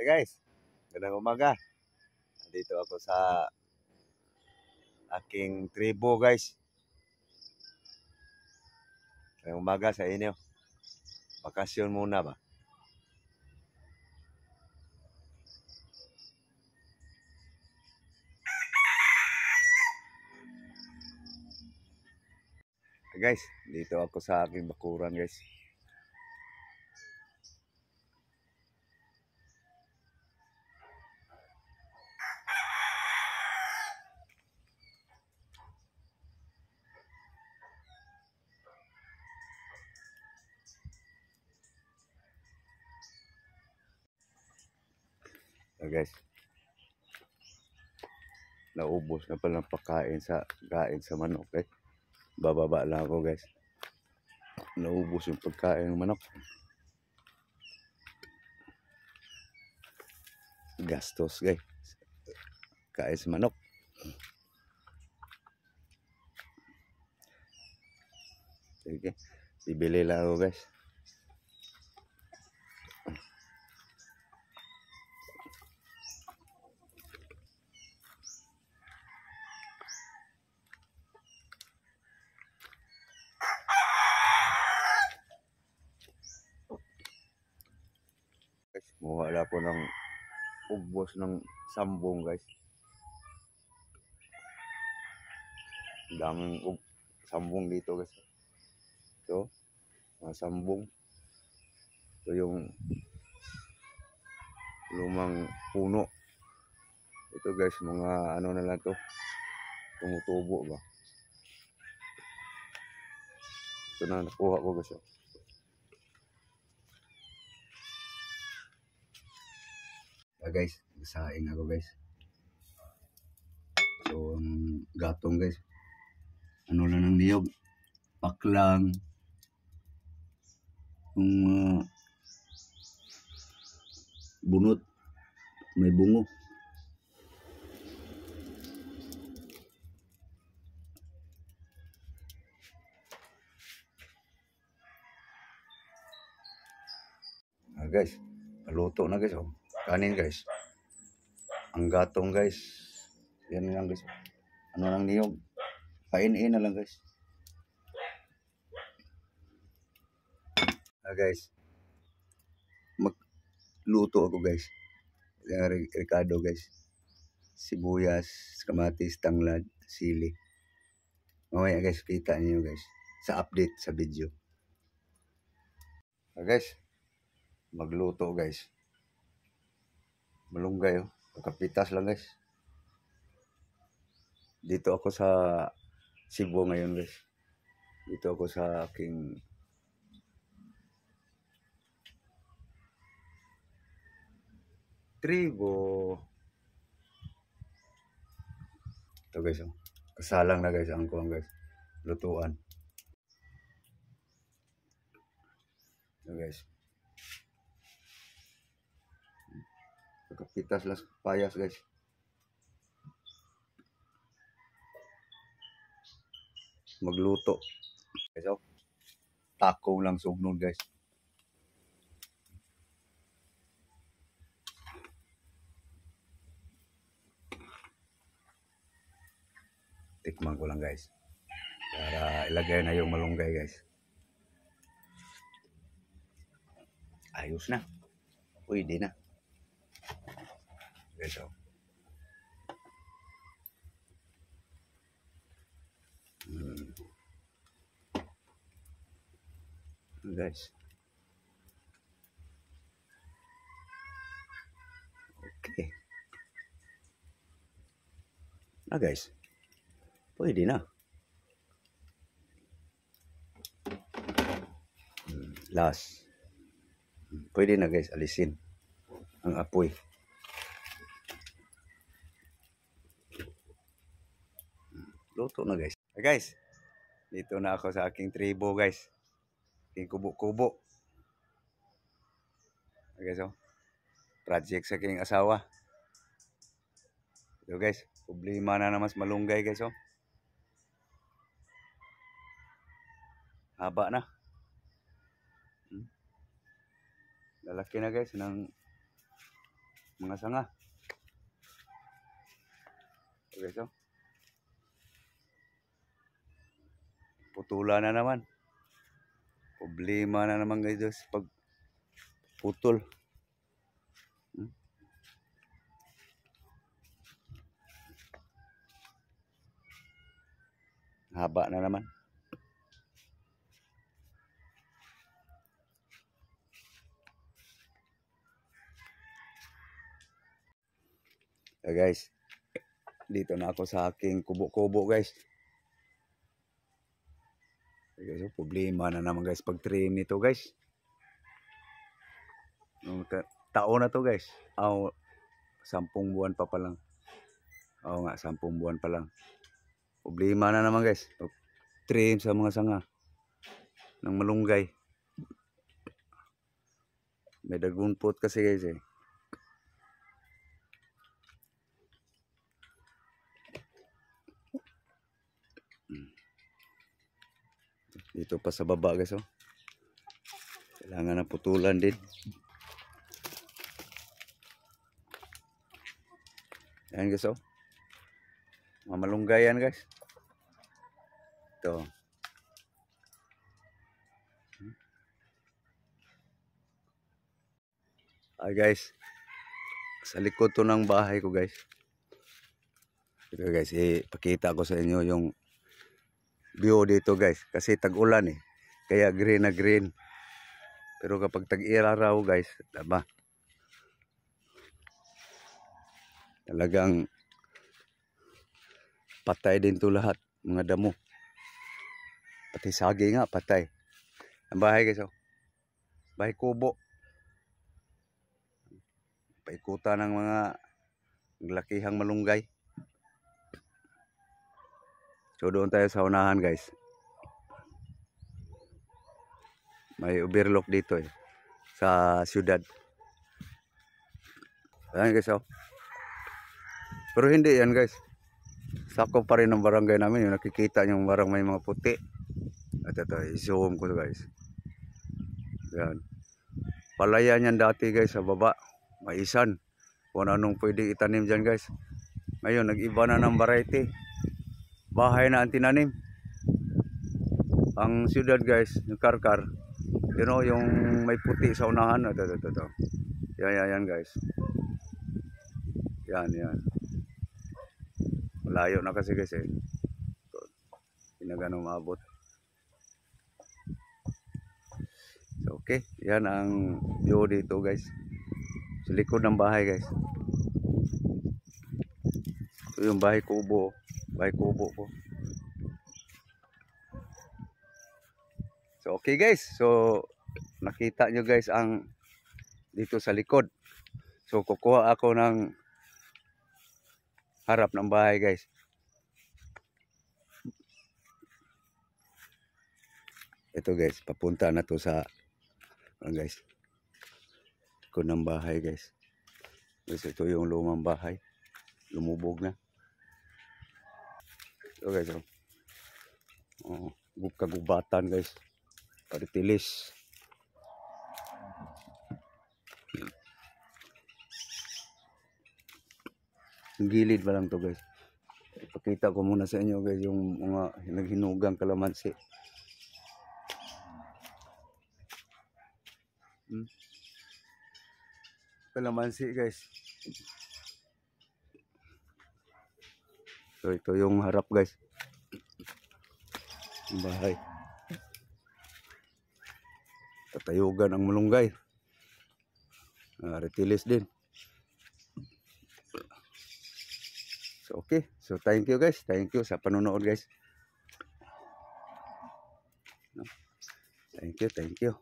Guys, magandang umaga. Dito ako sa aking tribo guys. Magandang umaga sa inyo. Bakasyon muna ba? Guys, dito ako sa aking bakuran guys. Guys, naubos na pala ng pagkain sa manok guys. Bababa lang ako guys. Naubos yung pagkain ng manok. Gastos guys. Kain sa manok. Sige, bibili lang ako guys. Wala po ng ubos ng sambong guys. Daming sambong dito guys. Ito, mga sambong. Ito yung lumang puno. Ito guys, mga ano na lang to. Tumutubo ba? Ito na nakuha ko guys. Guys, saing ako guys. So, ang gatong guys. Ano lang ng niyog. Paklang. Yung bunot. May bungo. Guys, paluto na guys. Oh. Kanin guys. Ang gatong guys. Yan lang guys. Ano lang niyog. Pain-in na lang guys. Guys. Magluto ako guys. Ricardo guys. Sibuyas, kamatis, tanglad, sili. Mamaya guys, kita niyo guys. Sa update sa video. Guys. Magluto guys. Malunggay oh. Kapitas lang guys. Dito ako sa Cebu ngayon guys. Dito ako sa aking tribo. Ito guys oh. Kasalang na guys ang kuwang guys. Lutuan. Ito guys. Kapitas lang payas guys. Magluto. Guys oh. Taco lang sugnod guys. Tikman ko lang guys. Para ilagay na yung malunggay guys. Ayos na. Pwede na. Guys oh. Guys. Okay. Guys. Pwede na. Last. Pwede na guys, alisin ang apoy. Luto na guys. Guys, dito na ako sa aking tribo guys. Aking kubo-kubo. Guys oh. Project sa aking asawa. Ito guys, problema na naman malunggay guys oh. Haba na. Lalaki na guys ng mga sanga. Okay, so putula na naman. Problema na naman guys pag putol. Haba na naman. So guys, dito na ako sa aking kubo-kubo guys. Okay, so problema na naman guys pag trim nito guys. Taon na to guys. 10 buwan pa lang. Oo nga, 10 buwan pa lang. Problema na naman guys. Trim sa mga sanga ng malunggay. May dagunpot kasi guys eh. Dito pa sa baba guys oh. Kailangan na putulan din. Yan guys oh. Mga malunggay yan guys. Ito. Guys. Sa likod to ng bahay ko guys. Ito guys, ipakita ko sa inyo yung view dito guys. Kasi tag-ulan eh. Kaya green na green. Pero kapag tag-iraraw guys, tama. Talagang patay din to lahat. Mga damo. Pati sagi nga, patay. Ang bahay guys oh. Bahay kubo. Paikutan ng mga lakihang malunggay. So doon tayo sa unahan guys. May overlook dito eh. Sa syudad. Ayan guys oh. Pero hindi yan guys. Sakop pa rin ng barangay namin. Yung nakikita yung barang may mga puti. At ito, i-zoom ko guys. Yan. Palayan yan dati guys sa baba. Maisan. Kung anong pwede itanim dyan guys. Ngayon, nag-iba na ng variety. Bahay na ang tinanim. Ang syudad guys, yung karkar. You know, yung may puti sa unahan. Ito. Yan guys. Yan. Malayo na kasi guys eh. Hindi na ganun maabot. So, okay. Yan ang view dito guys. Sa likod ng bahay guys. Ito yung bahay kubo. Bahay kubo po. So okay guys. So nakita nyo guys ang dito sa likod. So kukuha ako ng harap ng bahay guys. Ito guys. Papunta na to sa guys. Likod ng bahay guys. Guys, ito yung lumang bahay. Lumubog na. So guys, kagubatan guys. Paritilis. Gilid pa lang to guys. Ipakita ko muna sa inyo guys yung mga naghinugang kalamansi. Kalamansi guys. So ito yung harap guys. Bahay. Tatayugan ang malunggay. Retilis din. So okay. So thank you guys. Thank you sa panonood guys. Thank you.